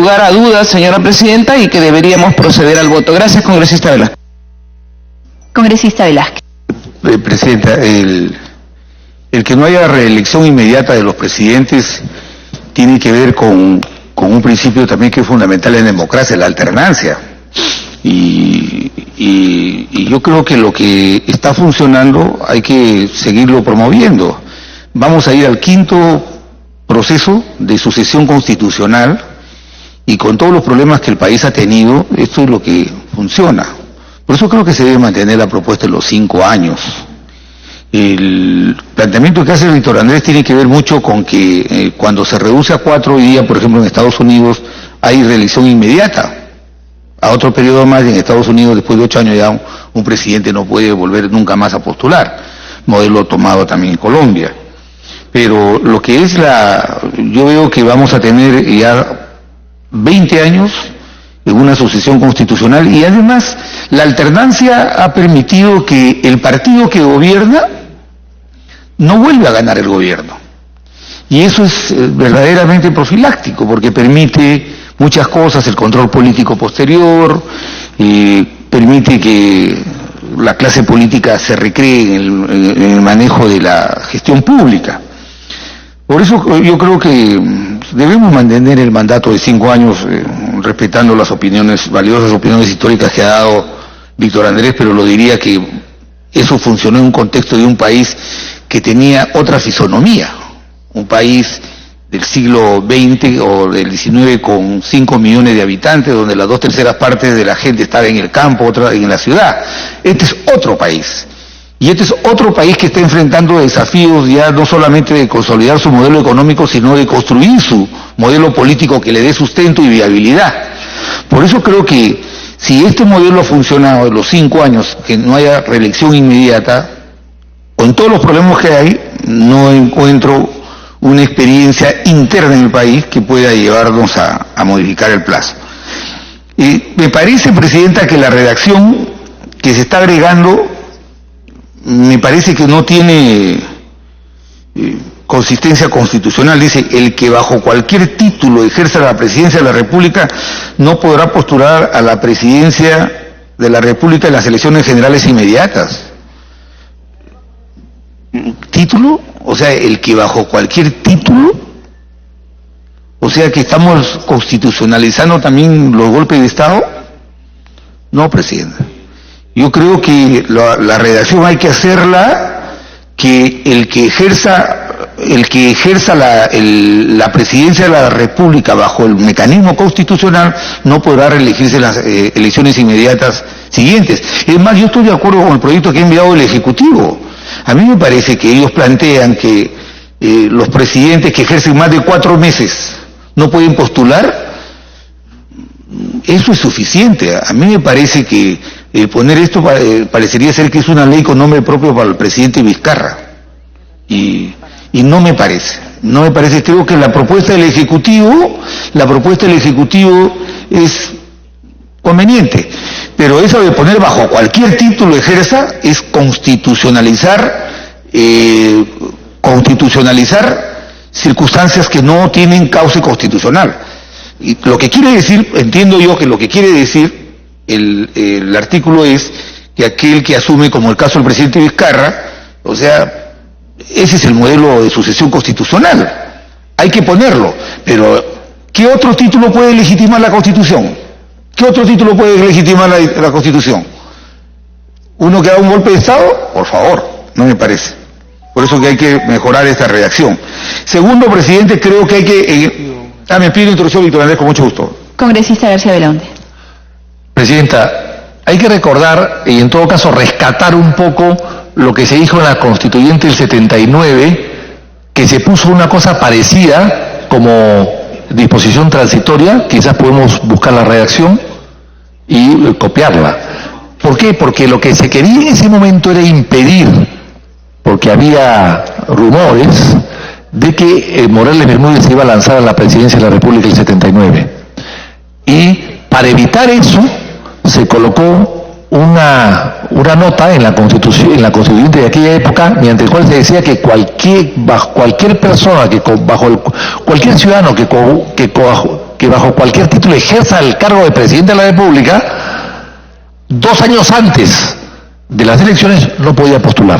Lugar a dudas, señora presidenta, y que deberíamos proceder al voto. Gracias, congresista Velázquez. Congresista Velázquez. Presidenta, el que no haya reelección inmediata de los presidentes tiene que ver con un principio también que es fundamental en democracia, la alternancia. Y yo creo que lo que está funcionando hay que seguirlo promoviendo. Vamos a ir al 5º proceso de sucesión constitucional y con todos los problemas que el país ha tenido, esto es lo que funciona. Por eso creo que se debe mantener la propuesta de los 5 años. El planteamiento que hace Víctor Andrés tiene que ver mucho con que cuando se reduce a 4 hoy día, por ejemplo en Estados Unidos, hay reelección inmediata a otro periodo más, y en Estados Unidos después de 8 años ya un presidente no puede volver nunca más a postular, modelo tomado también en Colombia. Pero lo que es yo veo que vamos a tener ya 20 años en una sucesión constitucional, y además la alternancia ha permitido que el partido que gobierna no vuelve a ganar el gobierno. Y eso es verdaderamente profiláctico, porque permite muchas cosas, el control político posterior, permite que la clase política se recree en el manejo de la gestión pública. Por eso yo creo que debemos mantener el mandato de 5 años, respetando las valiosas opiniones históricas que ha dado Víctor Andrés, pero lo diría que eso funcionó en un contexto de un país que tenía otra fisonomía, un país del siglo XX o del XIX con 5 millones de habitantes, donde las 2/3 partes de la gente estaba en el campo, otra en la ciudad. Este es otro país. Y este es otro país que está enfrentando desafíos ya no solamente de consolidar su modelo económico, sino de construir su modelo político que le dé sustento y viabilidad. Por eso creo que si este modelo ha funcionado en los 5 años, que no haya reelección inmediata, con todos los problemas que hay, no encuentro una experiencia interna en el país que pueda llevarnos a modificar el plazo. Me parece, Presidenta, que la redacción que se está agregando me parece que no tiene consistencia constitucional. Dice: el que bajo cualquier título ejerza la presidencia de la República no podrá postular a la presidencia de la República en las elecciones generales inmediatas. ¿Título? O sea, el que bajo cualquier título, o sea que estamos constitucionalizando también los golpes de Estado. No, Presidenta. Yo creo que la redacción hay que hacerla, que el que ejerza la presidencia de la República bajo el mecanismo constitucional no podrá reelegirse en las elecciones inmediatas siguientes. Es más, yo estoy de acuerdo con el proyecto que ha enviado el Ejecutivo. A mí me parece que ellos plantean que los presidentes que ejercen más de 4 meses no pueden postular. Eso es suficiente. A mí me parece que poner esto parecería ser que es una ley con nombre propio para el presidente Vizcarra. Y no me parece. Creo que la propuesta del Ejecutivo es conveniente. Pero eso de poner bajo cualquier título ejerza es constitucionalizar circunstancias que no tienen cauce constitucional. Y lo que quiere decir, entiendo yo que lo que quiere decir el artículo es que aquel que asume, como el caso del presidente Vizcarra, o sea, ese es el modelo de sucesión constitucional. Hay que ponerlo, pero ¿qué otro título puede legitimar la Constitución? ¿Qué otro título puede legitimar la Constitución? ¿Uno que da un golpe de Estado? Por favor, no me parece. Por eso que hay que mejorar esta redacción. Segundo, Presidente, creo que hay que... me pido introducción, Víctor Andrés, con mucho gusto. Congresista García Belaunde. Presidenta, hay que recordar y en todo caso rescatar un poco lo que se dijo en la Constituyente del 79, que se puso una cosa parecida como disposición transitoria, quizás podemos buscar la redacción y copiarla. ¿Por qué? Porque lo que se quería en ese momento era impedir, porque había rumores de que Morales Bermúdez se iba a lanzar a la presidencia de la República el 79. Y para evitar eso, se colocó una nota en la Constituyente de aquella época, mediante el cual se decía que cualquier persona, cualquier ciudadano que que bajo cualquier título ejerza el cargo de presidente de la República, 2 años antes de las elecciones no podía postular.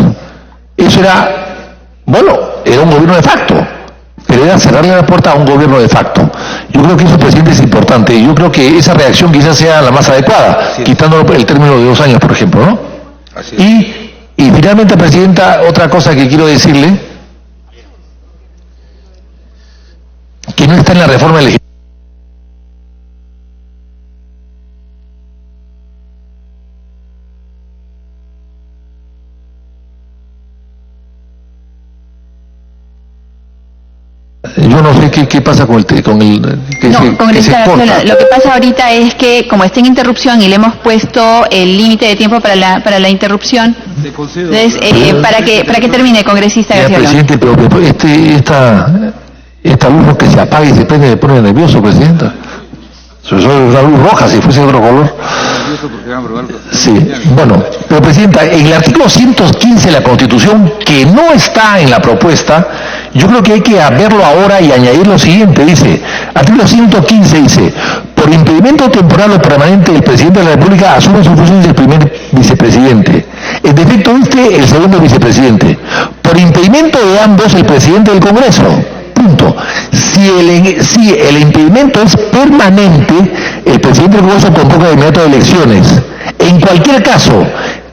Eso era, bueno, era un gobierno de facto, pero era cerrarle la puerta a un gobierno de facto. Yo creo que eso, presidente, es importante, y yo creo que esa reacción quizás sea la más adecuada, quitando el término de 2 años, por ejemplo, ¿no? Así es. Y finalmente, presidenta, otra cosa que quiero decirle, que no está en la reforma legislativa. Yo no sé qué pasa con el que congresista se corta. García, lo que pasa ahorita es que como está en interrupción y le hemos puesto el límite de tiempo para la interrupción, entonces para que termine, congresista Mira, García Belonde. presidente, pero esta luz que se apaga y se prende me pone nervioso, presidenta. Sobre todo una luz roja, si fuese de otro color. Sí, bueno, pero presidenta, en el artículo 115 de la Constitución, que no está en la propuesta, yo creo que hay que verlo ahora y añadir lo siguiente, dice, artículo 115 dice, por impedimento temporal o permanente el presidente de la República asume sus funciones el primer vicepresidente. En defecto el segundo vicepresidente. Por impedimento de ambos el presidente del Congreso. Punto. Si el impedimento es permanente, el presidente del Congreso convoca de inmediato elecciones. En cualquier caso,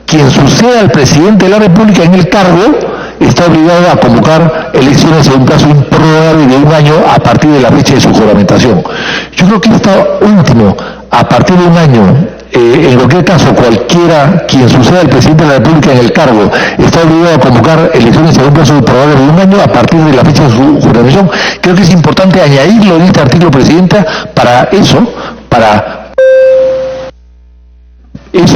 quien suceda al presidente de la República en el cargo está obligado a convocar elecciones en un plazo improrrogable de 1 año a partir de la fecha de su juramentación. Yo creo que esto último, a partir de 1 año, en cualquier caso, quien suceda al presidente de la República en el cargo, está obligado a convocar elecciones en un plazo improrrogable de 1 año a partir de la fecha de su juramentación. Creo que es importante añadirlo en este artículo, presidenta,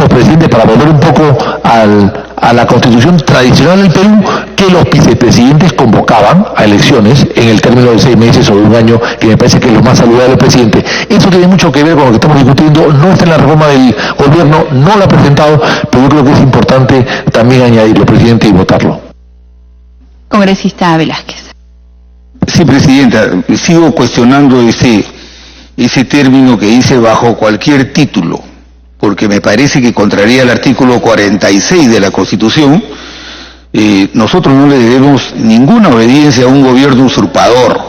presidente, para volver un poco a la Constitución tradicional del Perú, que los vicepresidentes convocaban a elecciones en el término de 6 meses o de 1 año, que me parece que es lo más saludable, presidente. Eso tiene mucho que ver con lo que estamos discutiendo, no está en la reforma del gobierno, no lo ha presentado, pero yo creo que es importante también añadirlo, presidente, y votarlo. Congresista Velázquez. Sí, presidenta, sigo cuestionando ese término que dice bajo cualquier título, porque me parece que contraría el artículo 46 de la Constitución. Nosotros no le debemos ninguna obediencia a un gobierno usurpador.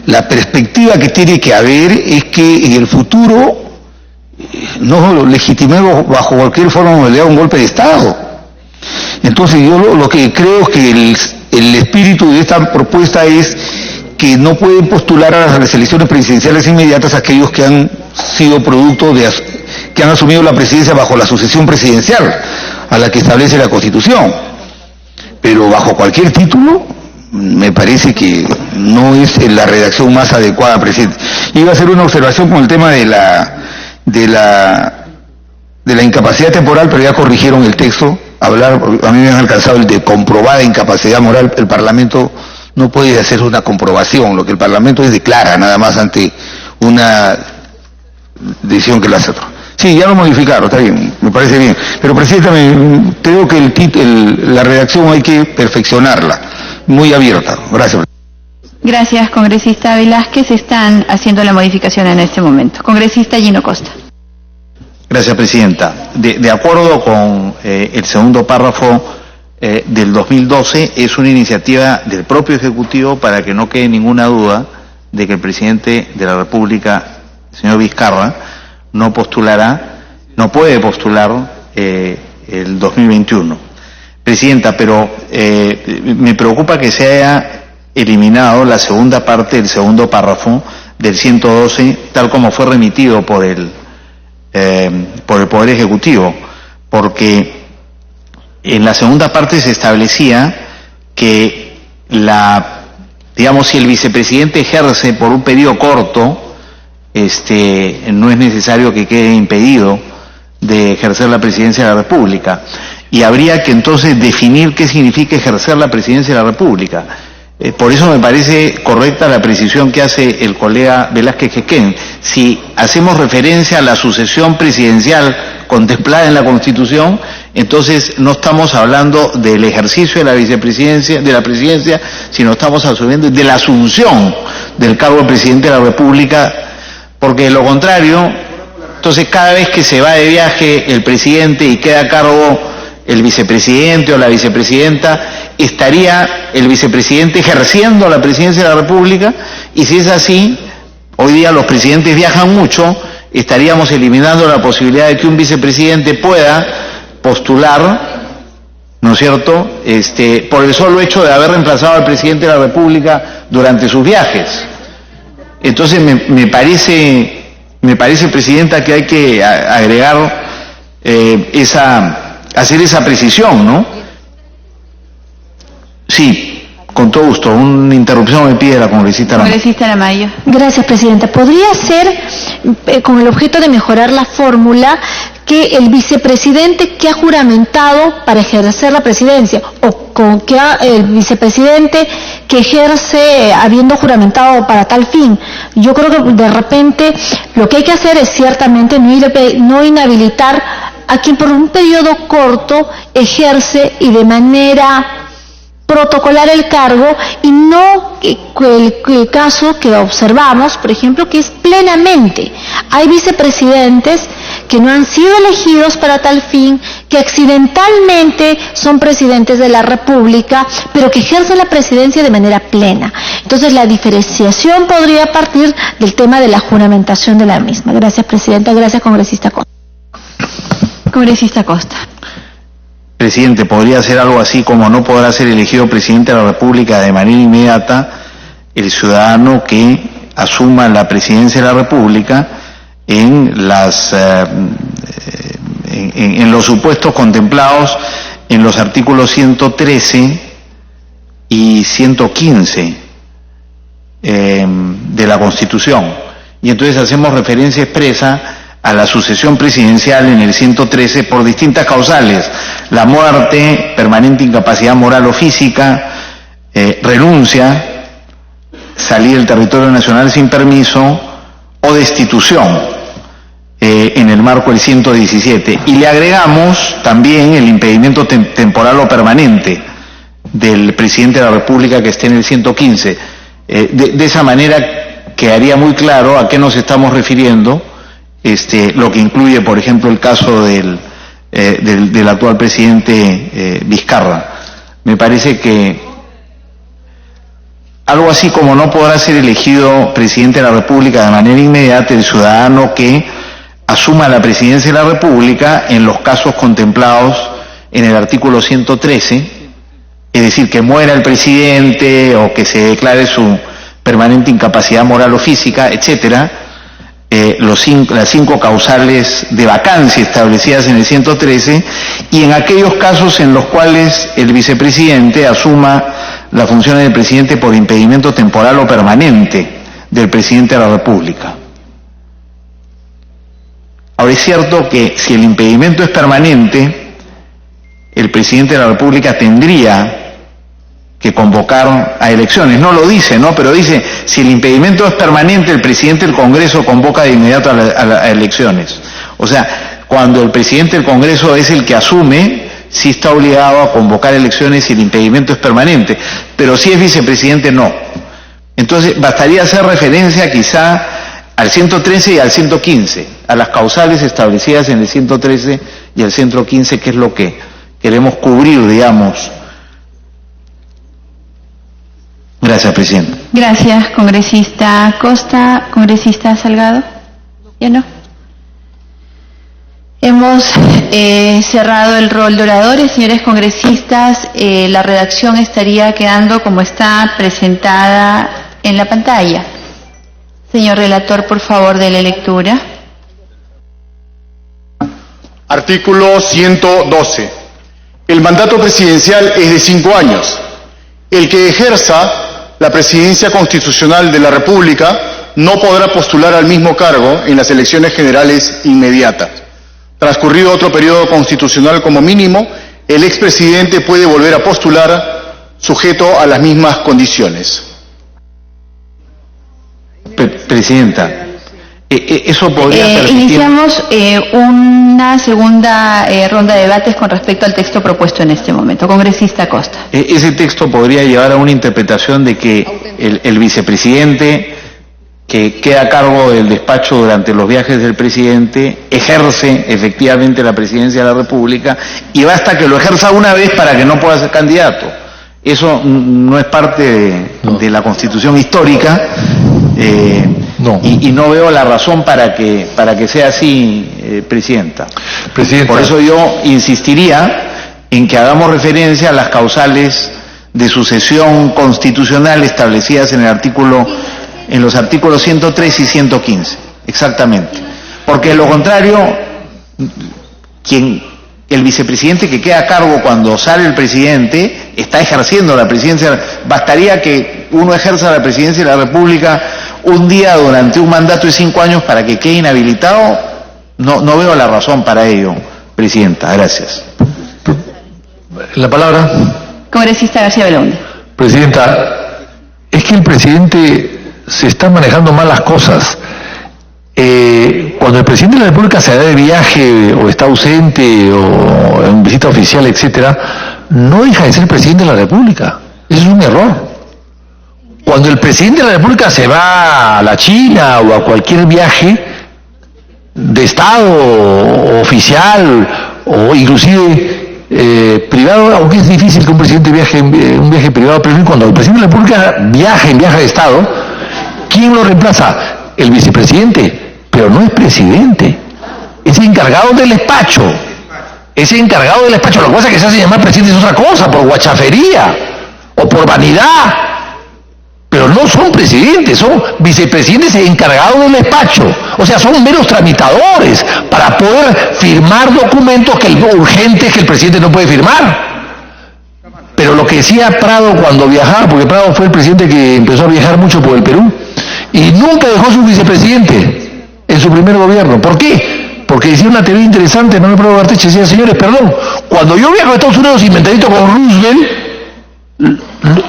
La perspectiva que tiene que haber es que en el futuro no lo legitimemos bajo cualquier forma de un golpe de Estado. Entonces yo lo que creo es que el espíritu de esta propuesta es que no pueden postular a las elecciones presidenciales inmediatas aquellos que han sido producto que han asumido la presidencia bajo la sucesión presidencial a la que establece la Constitución. Pero bajo cualquier título, me parece que no es la redacción más adecuada, presidente. Iba a hacer una observación con el tema de la incapacidad temporal, pero ya corrigieron el texto. A mí me han alcanzado el de comprobada incapacidad moral. El Parlamento no puede hacer una comprobación, lo que el Parlamento es declara nada más ante una decisión que lo hace otro. Sí, ya lo modificaron, está bien, me parece bien. Pero, presidenta, creo que la redacción hay que perfeccionarla, muy abierta. Gracias. Gracias, congresista Velázquez. Están haciendo la modificación en este momento. Congresista Gino Costa. Gracias, presidenta. De acuerdo con el segundo párrafo del 2012, es una iniciativa del propio Ejecutivo para que no quede ninguna duda de que el presidente de la República, el señor Vizcarra, no puede postular el 2021. Presidenta, pero me preocupa que se haya eliminado la segunda parte del segundo párrafo del 112, tal como fue remitido por el Poder Ejecutivo, porque en la segunda parte se establecía que si el vicepresidente ejerce por un periodo corto, no es necesario que quede impedido de ejercer la presidencia de la República. Y habría que entonces definir qué significa ejercer la presidencia de la República. Por eso me parece correcta la precisión que hace el colega Velázquez Quequén. Si hacemos referencia a la sucesión presidencial contemplada en la Constitución, entonces no estamos hablando del ejercicio de la vicepresidencia, de la presidencia, sino estamos asumiendo de la asunción del cargo de presidente de la República porque de lo contrario, entonces cada vez que se va de viaje el presidente y queda a cargo el vicepresidente o la vicepresidenta, estaría el vicepresidente ejerciendo la presidencia de la República, y si es así, hoy día los presidentes viajan mucho, estaríamos eliminando la posibilidad de que un vicepresidente pueda postular, ¿no es cierto?, por el solo hecho de haber reemplazado al presidente de la República durante sus viajes. Entonces me parece, Presidenta, que hay que agregar hacer esa precisión, ¿no? Sí, con todo gusto. Una interrupción me pide la congresista Aramayo. Congresista Aramayo. Gracias, Presidenta. ¿Podría ser, con el objeto de mejorar la fórmula, que el vicepresidente que ha juramentado para ejercer la presidencia, o con que el vicepresidente que ejerce habiendo juramentado para tal fin? Yo creo que de repente lo que hay que hacer es ciertamente no inhabilitar a quien por un periodo corto ejerce y de manera protocolar el cargo, y no el caso que observamos, por ejemplo, que es plenamente. Hay vicepresidentes que no han sido elegidos para tal fin, que accidentalmente son presidentes de la República, pero que ejercen la presidencia de manera plena. Entonces la diferenciación podría partir del tema de la juramentación de la misma. Gracias, Presidenta. Gracias, congresista Costa. Congresista Costa. Presidente, podría ser algo así como: no podrá ser elegido presidente de la República de manera inmediata el ciudadano que asuma la presidencia de la República en los supuestos contemplados en los artículos 113 y 115 de la Constitución. Y entonces hacemos referencia expresa a la sucesión presidencial en el 113 por distintas causales: la muerte, permanente incapacidad moral o física, renuncia, salir del territorio nacional sin permiso o destitución, en el marco del 117. Y le agregamos también el impedimento temporal o permanente del presidente de la República, que esté en el 115. De esa manera quedaría muy claro a qué nos estamos refiriendo, lo que incluye, por ejemplo, el caso del actual presidente Vizcarra. Me parece que algo así como: no podrá ser elegido presidente de la República de manera inmediata el ciudadano que asuma la presidencia de la República en los casos contemplados en el artículo 113, es decir, que muera el presidente o que se declare su permanente incapacidad moral o física, etcétera. Las 5 causales de vacancia establecidas en el 113, y en aquellos casos en los cuales el vicepresidente asuma las funciones del presidente por impedimento temporal o permanente del presidente de la República. Ahora, es cierto que si el impedimento es permanente, el presidente de la República tendría que convocar a elecciones. No lo dice, ¿no? Pero dice: si el impedimento es permanente, el presidente del Congreso convoca de inmediato a elecciones. O sea, cuando el presidente del Congreso es el que asume, sí está obligado a convocar elecciones si el impedimento es permanente, pero si es vicepresidente, no. Entonces, bastaría hacer referencia quizá al 113 y al 115, a las causales establecidas en el 113 y el 115, que es lo que queremos cubrir, digamos. Gracias, Presidenta. Gracias, congresista Costa. Congresista Salgado. ¿Ya no? Hemos cerrado el rol de oradores. Señores congresistas, la redacción estaría quedando como está presentada en la pantalla. Señor relator, por favor, dele lectura. Artículo 112. El mandato presidencial es de 5 años. El que ejerza la presidencia constitucional de la República no podrá postular al mismo cargo en las elecciones generales inmediatas. Transcurrido otro periodo constitucional como mínimo, el expresidente puede volver a postular sujeto a las mismas condiciones. Presidenta, eso podría permitir... Iniciamos una segunda ronda de debates con respecto al texto propuesto en este momento. Congresista Costa. Ese texto podría llevar a una interpretación de que el vicepresidente que queda a cargo del despacho durante los viajes del presidente, ejerce efectivamente la presidencia de la República y basta que lo ejerza una vez para que no pueda ser candidato. Eso no es parte de la Constitución histórica y no veo la razón para que sea así, Presidenta. Por eso yo insistiría en que hagamos referencia a las causales de sucesión constitucional establecidas en los artículos 103 y 115, exactamente. Porque de lo contrario, el vicepresidente que queda a cargo cuando sale el presidente está ejerciendo la presidencia. Bastaría que uno ejerza la presidencia de la República un día durante un mandato de 5 años para que quede inhabilitado. No veo la razón para ello, Presidenta. Gracias. La palabra. Congresista García Belaunde. Presidenta, es que el presidente se está manejando mal las cosas. Cuando el presidente de la República se da de viaje o está ausente o en visita oficial, etcétera, no deja de ser presidente de la República. Eso es un error. Cuando el presidente de la República se va a la China o a cualquier viaje de Estado o oficial o inclusive privado, aunque es difícil que un presidente viaje en un viaje privado, pero cuando el presidente de la República viaja en viaje de Estado, ¿quién lo reemplaza? El vicepresidente. Pero no es presidente, es encargado del despacho. Es encargado del despacho. Lo que pasa es que se hace llamar presidente es otra cosa, por guachafería o por vanidad. Pero no son presidentes, son vicepresidentes encargados del despacho. O sea, son meros tramitadores para poder firmar documentos urgentes que el presidente no puede firmar. Pero lo que decía Prado cuando viajaba, porque Prado fue el presidente que empezó a viajar mucho por el Perú, y nunca dejó su vicepresidente en su primer gobierno. ¿Por qué? Porque decía una teoría interesante, Manuel Prado Garteche, decía, señores, perdón, cuando yo viajo a Estados Unidos inventadito con Roosevelt,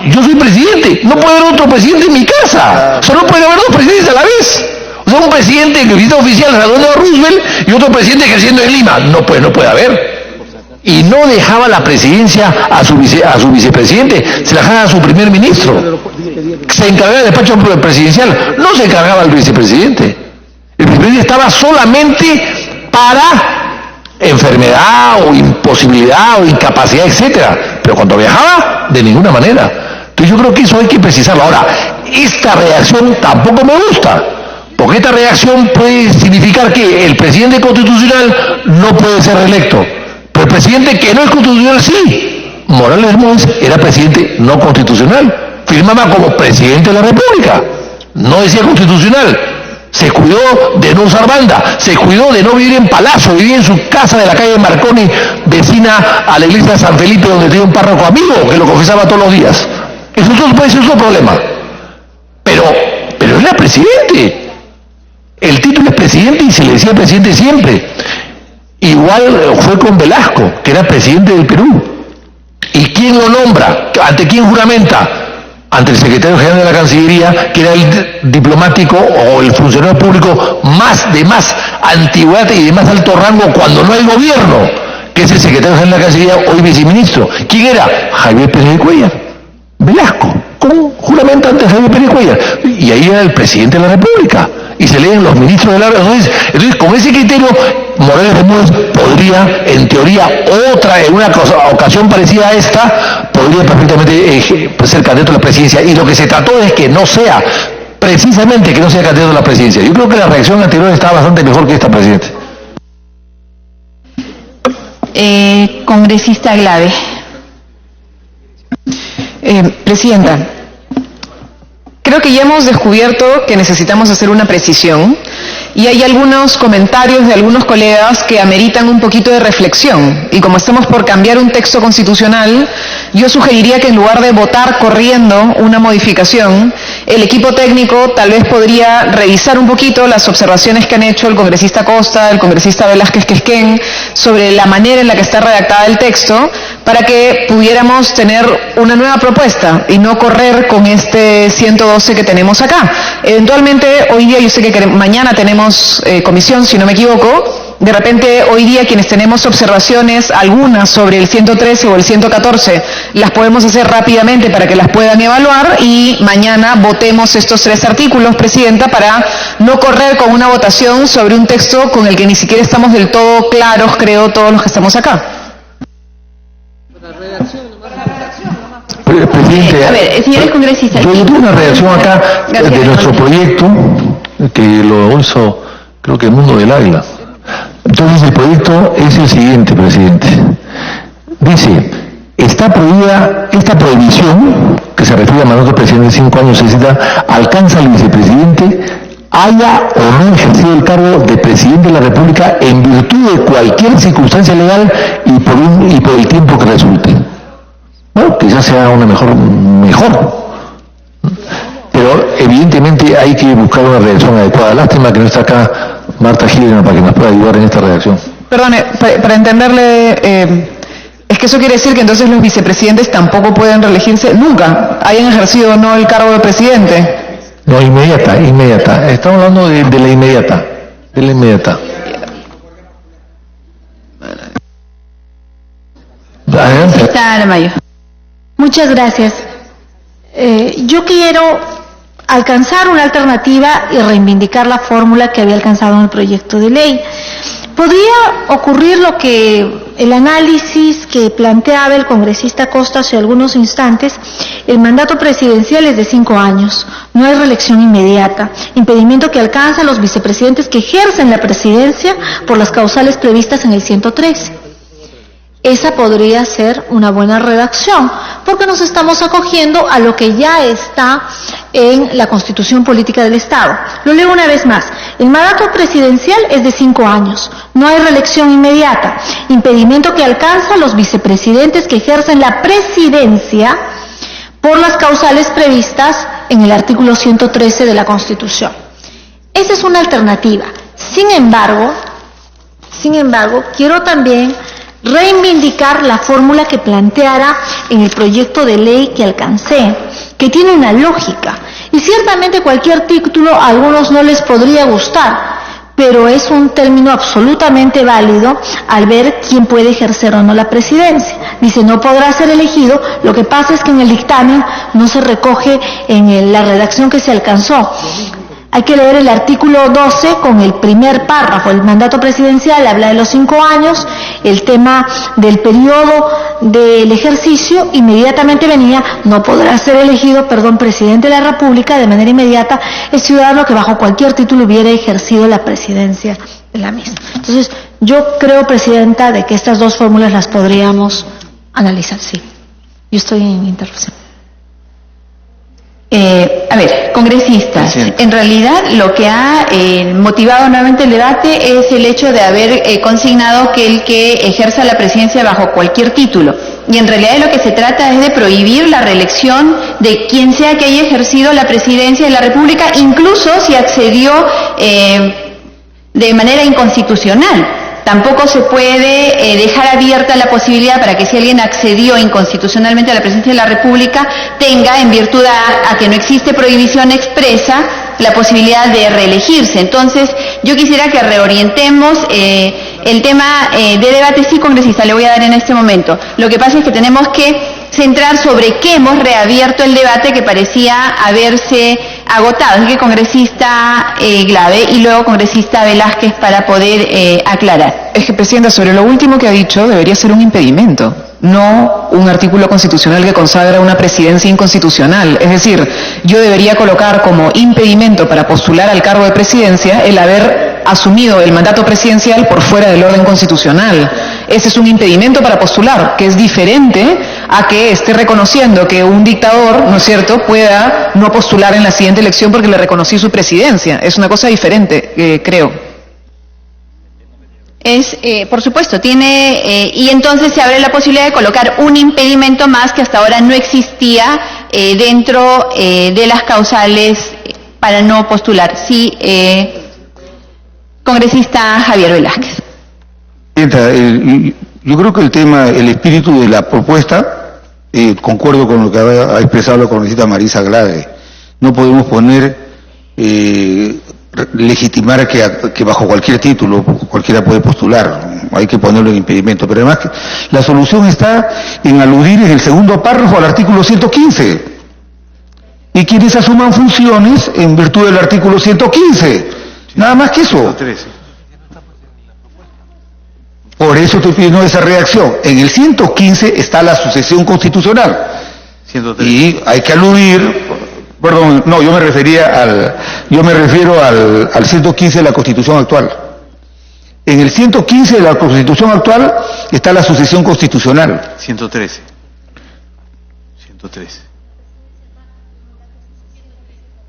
yo soy presidente, no puede haber otro presidente en mi casa, solo puede haber 2 presidentes a la vez. O sea, un presidente que visita oficial graduando a Roosevelt y otro presidente ejerciendo en Lima. No puede haber. Y no dejaba la presidencia a su vicepresidente, se la dejaba a su primer ministro. Se encargaba del despacho presidencial, no se encargaba el vicepresidente. El vicepresidente estaba solamente para enfermedad o imposibilidad o incapacidad, etcétera. Pero cuando viajaba, de ninguna manera. Entonces yo creo que eso hay que precisarlo. Ahora, esta reacción tampoco me gusta, porque esta reacción puede significar que el presidente constitucional no puede ser reelecto, pero el presidente que no es constitucional sí. Morales Mons era presidente no constitucional, firmaba como presidente de la República, no decía constitucional. Se cuidó de no usar banda, se cuidó de no vivir en palacio, vivía en su casa de la calle Marconi, vecina a la iglesia de San Felipe, donde tenía un párroco amigo que lo confesaba todos los días. Eso puede ser otro problema. Pero era presidente. El título es presidente y se le decía presidente siempre. Igual fue con Velasco, que era presidente del Perú. ¿Y quién lo nombra? ¿Ante quién juramenta? Ante el secretario general de la Cancillería, que era el diplomático o el funcionario público de más antigüedad y de más alto rango cuando no hay gobierno, que es el secretario general de la Cancillería, hoy viceministro. ¿Quién era? Javier Pérez de Cuéllar. Velasco, con juramento ante Javier Pérez de Cuéllar. Y ahí era el presidente de la República. Y se leen los ministros de la República. Entonces, con ese criterio, Morales de Mons podría, en teoría, en una ocasión parecida a esta, podría perfectamente ser candidato a la presidencia. Y lo que se trató es que no sea, precisamente que no sea candidato a la presidencia. Yo creo que la reacción anterior estaba bastante mejor que esta, presidente. Congresista Glave. Presidenta, creo que ya hemos descubierto que necesitamos hacer una precisión y hay algunos comentarios de algunos colegas que ameritan un poquito de reflexión. Y como estamos por cambiar un texto constitucional, yo sugeriría que en lugar de votar corriendo una modificación, el equipo técnico tal vez podría revisar un poquito las observaciones que han hecho el congresista Costa, el congresista Velázquez Quesquén, sobre la manera en la que está redactada el texto, para que pudiéramos tener una nueva propuesta y no correr con este 112 que tenemos acá. Eventualmente, hoy día, yo sé que mañana tenemos comisión, si no me equivoco, De repente, hoy día, quienes tenemos observaciones, algunas sobre el 113 o el 114, las podemos hacer rápidamente para que las puedan evaluar y mañana votemos estos 3 artículos, Presidenta, para no correr con una votación sobre un texto con el que ni siquiera estamos del todo claros, creo, todos los que estamos acá. Presidente, a ver, señores congresistas. yo tengo una reacción acá de nuestro proyecto, que lo hizo, creo que el Mundo del Águila. Entonces el proyecto es el siguiente, presidente. Dice, está prohibida esta prohibición, que se refiere a mandato presidente de 5 años, alcanza al vicepresidente, haya o no ejercido el cargo de presidente de la República en virtud de cualquier circunstancia legal y por el tiempo que resulte. Bueno, quizás sea una mejor. Pero evidentemente hay que buscar una redacción adecuada. Lástima que no está acá Marta Gilena para que nos pueda ayudar en esta redacción. Perdone, para entenderle, es que eso quiere decir que entonces los vicepresidentes tampoco pueden reelegirse nunca, hayan ejercido o no el cargo de presidente. No, inmediata. Estamos hablando de la inmediata. Adelante. Está Aramayo. Muchas gracias. Yo quiero alcanzar una alternativa y reivindicar la fórmula que había alcanzado en el proyecto de ley. Podría ocurrir lo que el análisis que planteaba el congresista Costa hace algunos instantes. El mandato presidencial es de 5 años, no hay reelección inmediata, impedimento que alcanza a los vicepresidentes que ejercen la presidencia por las causales previstas en el 113. Esa podría ser una buena redacción, porque nos estamos acogiendo a lo que ya está en la Constitución Política del Estado. Lo leo una vez más. El mandato presidencial es de 5 años. No hay reelección inmediata. Impedimento que alcanza a los vicepresidentes que ejercen la presidencia por las causales previstas en el artículo 113 de la Constitución. Esa es una alternativa. Sin embargo, quiero también reivindicar la fórmula que planteara en el proyecto de ley que alcancé, que tiene una lógica. Y ciertamente cualquier título a algunos no les podría gustar, pero es un término absolutamente válido al ver quién puede ejercer o no la presidencia. Dice, no podrá ser elegido, lo que pasa es que en el dictamen no se recoge en la redacción que se alcanzó. Hay que leer el artículo 12 con el primer párrafo. El mandato presidencial habla de los 5 años, el tema del periodo del ejercicio inmediatamente venía, no podrá ser elegido, presidente de la República de manera inmediata el ciudadano que bajo cualquier título hubiera ejercido la presidencia de la misma. Entonces, yo creo, Presidenta, de que estas dos fórmulas las podríamos analizar, sí. Yo estoy en interrupción. A ver, congresistas, en realidad lo que ha motivado nuevamente el debate es el hecho de haber consignado que el que ejerza la presidencia bajo cualquier título. Y en realidad de lo que se trata es de prohibir la reelección de quien sea que haya ejercido la presidencia de la República, incluso si accedió de manera inconstitucional. Tampoco se puede dejar abierta la posibilidad para que si alguien accedió inconstitucionalmente a la presidencia de la República, tenga, en virtud a que no existe prohibición expresa, la posibilidad de reelegirse. Entonces, yo quisiera que reorientemos el tema de debate. Sí, congresista, le voy a dar en este momento. Lo que pasa es que tenemos que centrar sobre qué hemos reabierto el debate que parecía haberse agotado. Así que congresista Glave y luego congresista Velázquez para poder aclarar. Es que, Presidenta, sobre lo último que ha dicho, debería ser un impedimento, no un artículo constitucional que consagra una presidencia inconstitucional. Es decir, yo debería colocar como impedimento para postular al cargo de presidencia el haber asumido el mandato presidencial por fuera del orden constitucional. Ese es un impedimento para postular, que es diferente a que esté reconociendo que un dictador, ¿no es cierto?, pueda no postular en la siguiente elección porque le reconocí su presidencia. Es una cosa diferente, creo. Por supuesto, y entonces se abre la posibilidad de colocar un impedimento más que hasta ahora no existía dentro de las causales para no postular. Sí, congresista Javier Velázquez. Yo creo que el espíritu de la propuesta, concuerdo con lo que ha expresado la congresista Marisa Glave. No podemos poner legitimar que bajo cualquier título cualquiera puede postular, hay que ponerlo en impedimento, pero además la solución está en aludir en el segundo párrafo al artículo 115 y quienes asuman funciones en virtud del artículo 115, nada más que eso. 113. Por eso estoy pidiendo esa reacción. En el 115 está la sucesión constitucional 113. y hay que aludir. Perdón, no, yo me refiero al 115 de la Constitución actual. En el 115 de la Constitución actual está la sucesión constitucional. 113. 113.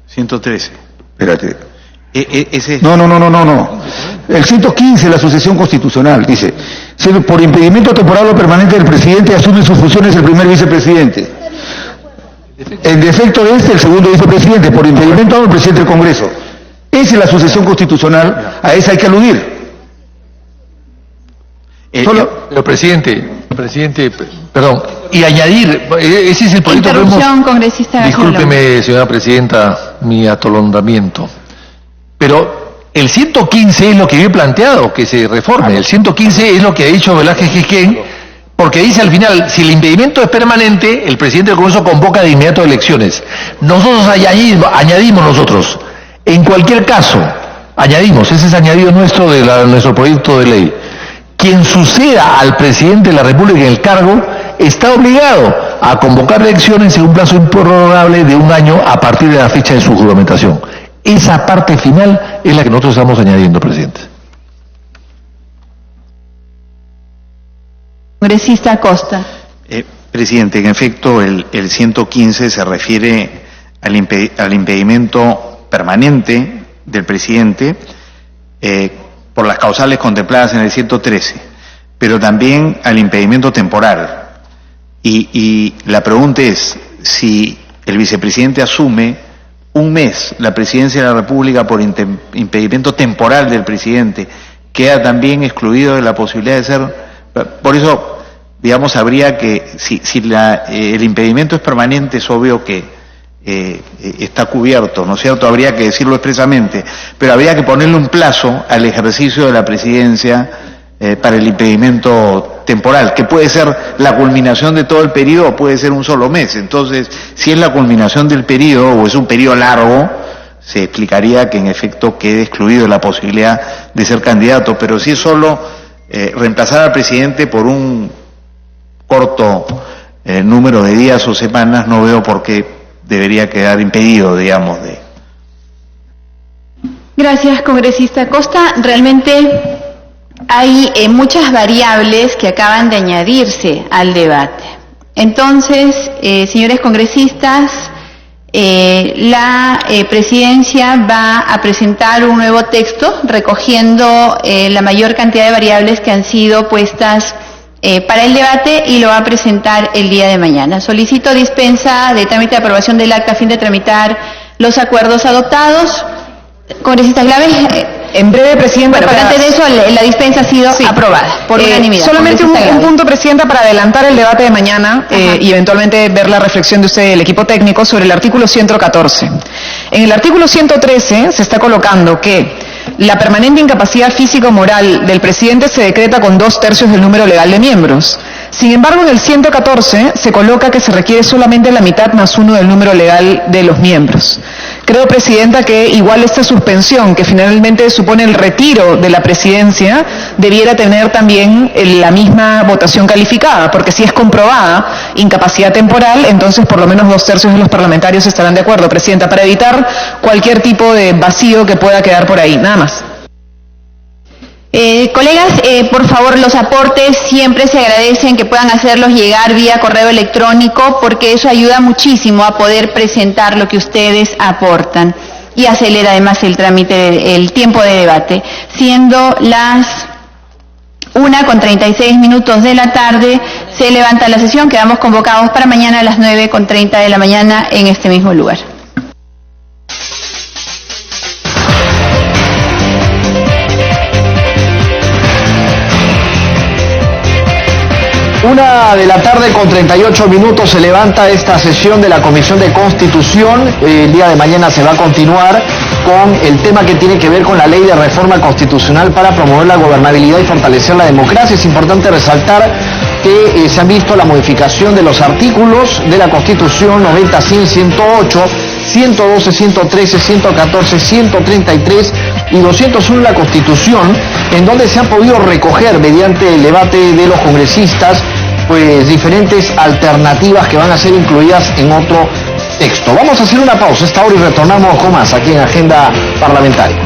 113. Espérate. Ese... No. El 115 de la sucesión constitucional dice, por impedimento temporal o permanente del presidente asume sus funciones el primer vicepresidente. En defecto de el segundo vicepresidente, por impedimento del presidente del Congreso. Esa es la sucesión constitucional, a esa hay que aludir. Pero presidente, perdón, y añadir, ese es el proyecto que Interrupción, congresista. Discúlpeme, señora presidenta, mi atolondramiento. Pero el 115 es lo que yo he planteado, que se reforme. El 115 es lo que ha dicho Velázquez Quisquén, porque dice al final, si el impedimento es permanente, el presidente del Congreso convoca de inmediato elecciones. Nosotros añadimos, en cualquier caso, ese es añadido nuestro de nuestro proyecto de ley. Quien suceda al presidente de la República en el cargo está obligado a convocar elecciones en un plazo improrrogable de 1 año a partir de la fecha de su juramentación. Esa parte final es la que nosotros estamos añadiendo, presidente. Congresista Costa. Presidente, en efecto, el 115 se refiere al impedimento permanente del presidente por las causales contempladas en el 113, pero también al impedimento temporal. Y la pregunta es, si el vicepresidente asume 1 mes la presidencia de la República por impedimento temporal del presidente, queda también excluido de la posibilidad de ser... Por eso, digamos, habría que, si el impedimento es permanente, es obvio que está cubierto, ¿no es cierto? Habría que decirlo expresamente, pero habría que ponerle un plazo al ejercicio de la presidencia para el impedimento temporal, que puede ser la culminación de todo el periodo o puede ser un solo mes. Entonces, si es la culminación del periodo o es un periodo largo, se explicaría que en efecto quede excluido la posibilidad de ser candidato, pero si es solo reemplazar al presidente por un corto número de días o semanas, no veo por qué debería quedar impedido, digamos, de... Gracias, congresista Costa. Realmente hay muchas variables que acaban de añadirse al debate. Entonces, señores congresistas, la presidencia va a presentar un nuevo texto recogiendo la mayor cantidad de variables que han sido puestas para el debate y lo va a presentar el día de mañana. Solicito dispensa de trámite de aprobación del acta a fin de tramitar los acuerdos adoptados. Congresista Glaves, en breve, presidenta. Bueno, pero antes de eso, la dispensa ha sido aprobada por unanimidad. Solamente un punto, presidenta, para adelantar el debate de mañana y eventualmente ver la reflexión de usted, el equipo técnico, sobre el artículo 114. En el artículo 113 se está colocando que la permanente incapacidad física o moral del presidente se decreta con 2/3 del número legal de miembros. Sin embargo, en el 114 se coloca que se requiere solamente la mitad más 1 del número legal de los miembros. Creo, presidenta, que igual esta suspensión, que finalmente supone el retiro de la presidencia, debiera tener también la misma votación calificada, porque si es comprobada incapacidad temporal, entonces por lo menos 2/3 de los parlamentarios estarán de acuerdo, presidenta, para evitar cualquier tipo de vacío que pueda quedar por ahí. Nada más. Colegas, por favor, los aportes siempre se agradecen que puedan hacerlos llegar vía correo electrónico, porque eso ayuda muchísimo a poder presentar lo que ustedes aportan y acelera además el trámite, el tiempo de debate. Siendo las 1:36 de la tarde, se levanta la sesión. Quedamos convocados para mañana a las 9:30 de la mañana en este mismo lugar. 1:38 se levanta esta sesión de la Comisión de Constitución. El día de mañana se va a continuar con el tema que tiene que ver con la ley de reforma constitucional para promover la gobernabilidad y fortalecer la democracia. Es importante resaltar que se han visto la modificación de los artículos de la Constitución 90, 100, 108, 112, 113, 114, 133 y 201 de la Constitución, en donde se han podido recoger mediante el debate de los congresistas pues diferentes alternativas que van a ser incluidas en otro texto. Vamos a hacer una pausa a esta hora y retornamos con más aquí en Agenda Parlamentaria.